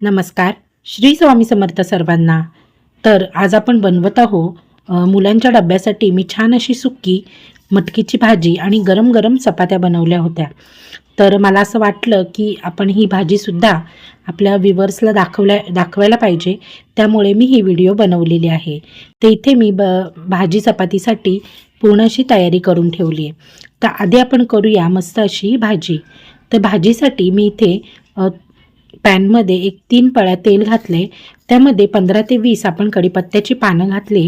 नमस्कार. श्री स्वामी समर्थ सर्वांना. तर आज आपण बनवत आहोत मुलांच्या डब्यासाठी मी छान अशी सुक्की मटकीची भाजी आणि गरम गरम चपात्या बनवल्या होत्या. तर मला असं वाटलं की आपण ही भाजीसुद्धा आपल्या व्ह्यूअर्सला दाखवायला पाहिजे. त्यामुळे मी ही व्हिडिओ बनवलेली आहे. तर इथे मी भाजी चपातीसाठी पूर्ण अशी तयारी करून ठेवली आहे. तर आधी आपण करूया मस्त अशी भाजी. तर भाजीसाठी मी इथे पॅनमध्ये एक 3 पळ्या तेल घातले. त्यामध्ये 15 ते 20 आपण कढीपत्त्याची पानं घातली.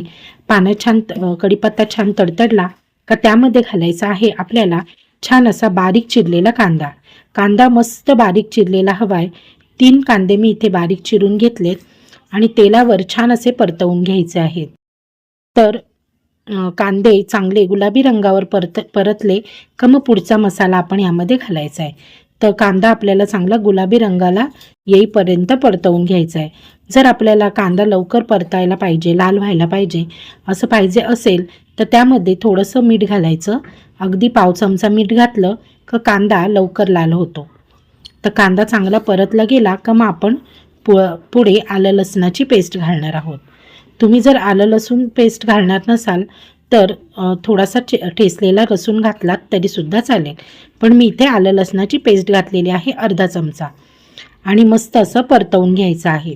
कढीपत्ता छान तडतडला का त्यामध्ये घालायचा आहे आपल्याला छान असा बारीक चिरलेला कांदा. कांदा मस्त बारीक चिरलेला हवाय. 3 कांदे मी इथे बारीक चिरून घेतलेत आणि तेलावर छान असे परतवून घ्यायचे आहेत. तर कांदे चांगले गुलाबी रंगावर परतले का मग पुढचा मसाला आपण यामध्ये घालायचा आहे. तर कांदा आपल्याला चांगला गुलाबी रंगाला येईपर्यंत परतवून घ्यायचा आहे. जर आपल्याला कांदा लवकर परतायला पाहिजे, लाल व्हायला पाहिजे असं पाहिजे असेल तर त्यामध्ये थोडंसं मीठ घालायचं. अगदी पाव चमचा मीठ घातलं का कांदा लवकर लाल होतो. तर कांदा चांगला परतला गेला का मग आपण पुढे आलं लसणाची पेस्ट घालणार आहोत. तुम्ही जर आलं लसूण पेस्ट घालणार नसाल तर थोडासा ठेचलेला लसूण घातलात तरीसुद्धा चालेल. पण मी इथे आलं लसणाची पेस्ट घातलेली आहे अर्धा चमचा आणि मस्त असं परतवून घ्यायचं आहे.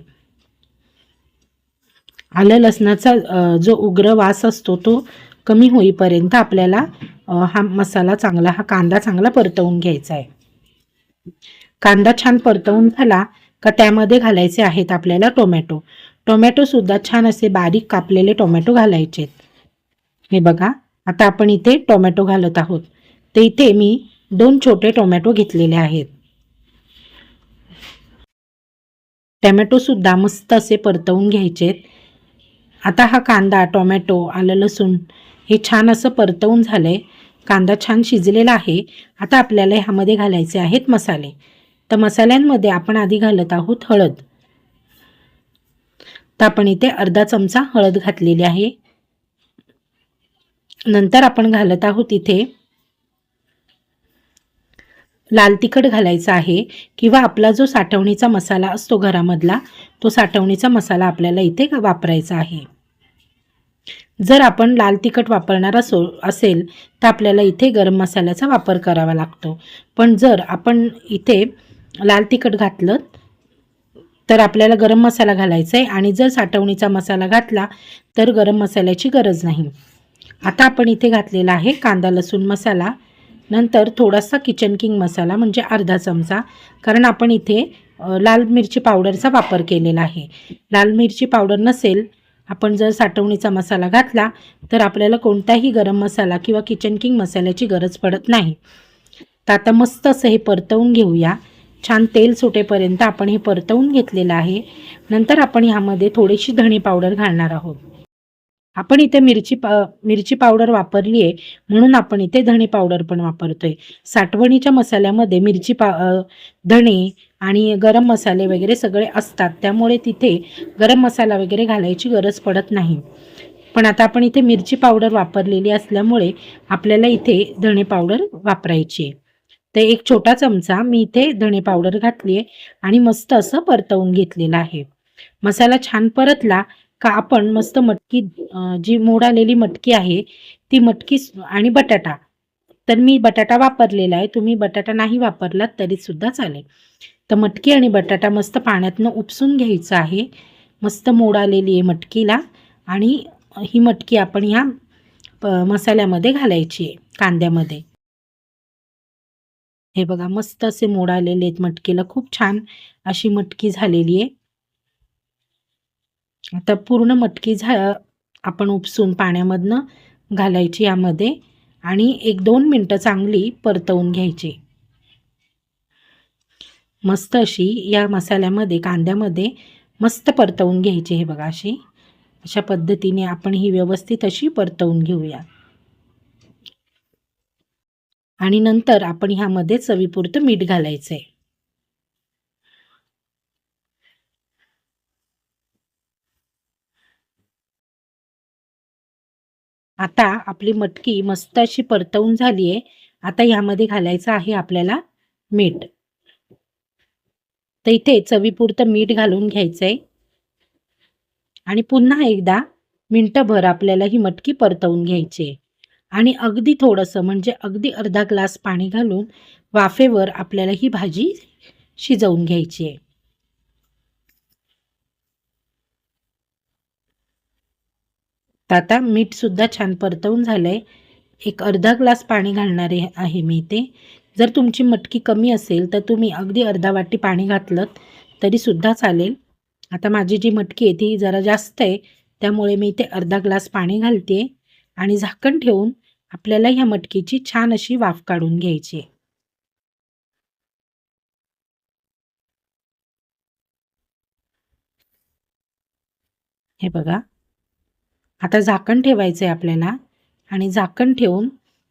आलं लसणाचा जो उग्र वास असतो तो कमी होईपर्यंत आपल्याला हा कांदा चांगला परतवून घ्यायचा आहे. कांदा छान परतवून झाला का त्यामध्ये घालायचे आहेत आपल्याला टोमॅटो. टोमॅटोसुद्धा छान असे बारीक कापलेले टोमॅटो घालायचे. हे बघा, आता आपण इथे टोमॅटो घालत आहोत. तर इथे मी 2 छोटे टोमॅटो घेतलेले आहेत. टोमॅटोसुद्धा मस्त असे परतवून घ्यायचेत. आता हा कांदा, टोमॅटो, आलं लसूण हे छान असं परतवून झालंय. कांदा छान शिजलेला आहे. आता आपल्याला ह्यामध्ये घालायचे आहेत मसाले. तर मसाल्यांमध्ये आपण आधी घालत आहोत हळद. तर आपण इथे अर्धा चमचा हळद घातलेली आहे. नंतर आपण घालत आहोत इथे लाल तिखट घालायचा आहे किंवा आपला जो साठवणीचा मसाला असतो घरामधला तो साठवणीचा मसाला आपल्याला इथे वापरायचा आहे. जर आपण लाल तिखट वापरणार असेल तर आपल्याला इथे गरम मसाल्याचा वापर करावा लागतो. पण जर आपण इथे लाल तिखट घातलं तर आपल्याला गरम मसाला घालायचा आहे आणि जर साठवणीचा मसाला घातला तर गरम मसाल्याची गरज नाही. आता आपण इथे घातलेला आहे कांदा लसूण मसाला. नंतर थोडासा किचन किंग मसाला म्हणजे अर्धा चमचा, कारण आपण इथे लाल मिरची पावडरचा वापर केलेला आहे. लाल मिरची पावडर नसेल, आपण जर साठवणीचा मसाला घातला तर आपल्याला कोणताही गरम मसाला किंवा किचन किंग मसाल्याची गरज पडत नाही. तर आता मस्त असं हे परतवून घेऊया. छान तेल सुटेपर्यंत आपण हे परतवून घेतलेलं आहे. नंतर आपण ह्यामध्ये थोडीशी धणे पावडर घालणार आहोत. आपण इथे मिरची पावडर वापरली आहे म्हणून आपण इथे धणे पावडर पण वापरतोय. साठवणीच्या मसाल्यामध्ये धणे आणि गरम मसाले वगैरे सगळे असतात, त्यामुळे तिथे गरम मसाला वगैरे घालायची गरज पडत नाही. पण आता आपण इथे मिरची पावडर वापरलेली असल्यामुळे आपल्याला इथे धणे पावडर वापरायची आहे. तर एक छोटा चमचा मी इथे धणे पावडर घातली आहे आणि मस्त असं परतवून घेतलेलं आहे. मसाला छान परतला का आपण मस्त मटकी, जी मोड आलेली मटकी आहे ती मटकी आणि बटाटा, तर मी बटाटा वापरलेला आहे. तुम्ही बटाटा नाही वापरलात तरीसुद्धा चालेल. तर मटकी आणि बटाटा मस्त पाण्यातनं उपसून घ्यायचं आहे. मस्त मोड आलेली आहे मटकीला आणि ही मटकी आपण ह्या मसाल्यामध्ये घालायची आहे कांद्यामध्ये. हे बघा, मस्त असे मोड आलेले आहेत मटकीला. खूप छान अशी मटकी झालेली आहे. आता पूर्ण मटकी आपण उपसून पाण्यामधनं घालायची यामध्ये आणि 1-2 मिनटं चांगली परतवून घ्यायची. मस्त अशी या मसाल्यामध्ये कांद्यामध्ये मस्त परतवून घ्यायची. हे बघा, अशा पद्धतीने आपण ही व्यवस्थित अशी परतवून घेऊया. आणि नंतर आपण ह्यामध्ये चवीपुरतं मीठ घालायचंय. आता आपली मटकी मस्त अशी परतवून झाली आहे. आता ह्यामध्ये घालायचं आहे आपल्याला मीठ. तर इथे चवीपुरतं मीठ घालून घ्यायचंय आणि पुन्हा एकदा मिनटभर आपल्याला ही मटकी परतवून घ्यायची आहे. आणि अगदी थोडंसं म्हणजे अगदी अर्धा ग्लास पाणी घालून वाफेवर आपल्याला ही भाजी शिजवून घ्यायची आहे. तर आता मीठसुद्धा छान परतवून झालं आहे. एक अर्धा ग्लास पाणी घालणारे आहे मी इथे. जर तुमची मटकी कमी असेल तर तुम्ही अगदी अर्धा वाटी पाणी घातलं तरीसुद्धा चालेल. आता माझी जी मटकी आहे ती जरा जास्त आहे, त्यामुळे मी इथे अर्धा ग्लास पाणी घालते आणि झाकण ठेवून आपल्याला ह्या मटकीची छान अशी वाफ काढून घ्यायची आहे. हे बघा, आता झाकण ठेवायचं आहे आपल्याला आणि झाकण ठेवून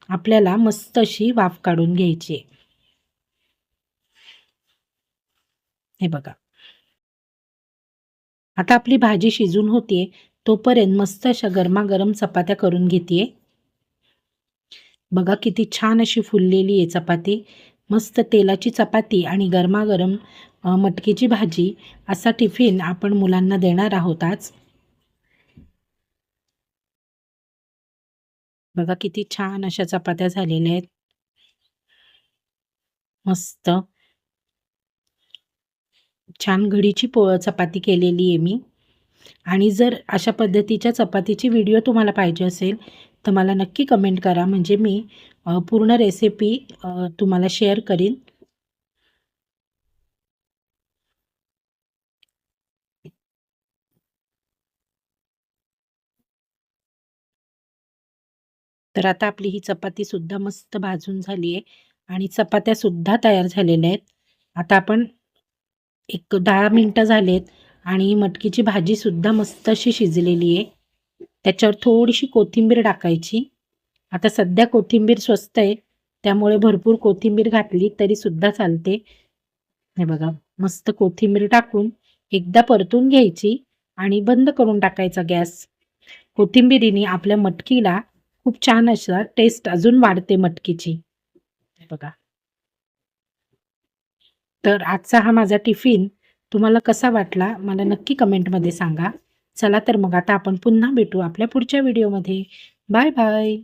आपल्याला मस्त अशी वाफ काढून घ्यायची आहे. हे बघा, आता आपली भाजी शिजून होतीये तोपर्यंत मस्त अशा गरमागरम चपात्या करून घेते. बघा किती छान अशी फुललेली आहे चपाती. मस्त तेलाची चपाती आणि गरमागरम मटकीची भाजी असा टिफिन आपण मुलांना देणार आहोत आज. बघा किती छान अशा चपात्या झालेल्या आहेत. मस्त छान घडीची चपाती केलेली आहे मी. आणि जर अशा पद्धतीच्या चपातीची व्हिडिओ तुम्हाला पाहिजे असेल तर मला नक्की कमेंट करा, म्हणजे मी पूर्ण रेसिपी तुम्हाला शेअर करीन. तर आता आपली ही चपातीसुद्धा मस्त भाजून झाली आहे आणि चपात्यासुद्धा तयार झालेल्या आहेत. आता आपण एक 10 मिनटं झालेत आणि मटकीची भाजीसुद्धा मस्त अशी शिजलेली आहे. त्याच्यावर थोडीशी कोथिंबीर टाकायची. आता सध्या कोथिंबीर स्वस्त आहे, त्यामुळे भरपूर कोथिंबीर घातली तरीसुद्धा चालते. हे बघा, मस्त कोथिंबीर टाकून एकदा परतून घ्यायची आणि बंद करून टाकायचा गॅस. कोथिंबिरीने आपल्या मटकीला खूप छान असा टेस्ट अजून वाढते मटकीची. हे बघा, तर आजचा हा माझा टिफिन तुम्हाला कसा वाटला मला नक्की कमेंटमध्ये सांगा. चला तर मग आता आपण पुन्हा भेटू आपल्या पुढच्या व्हिडिओमध्ये. Bye bye.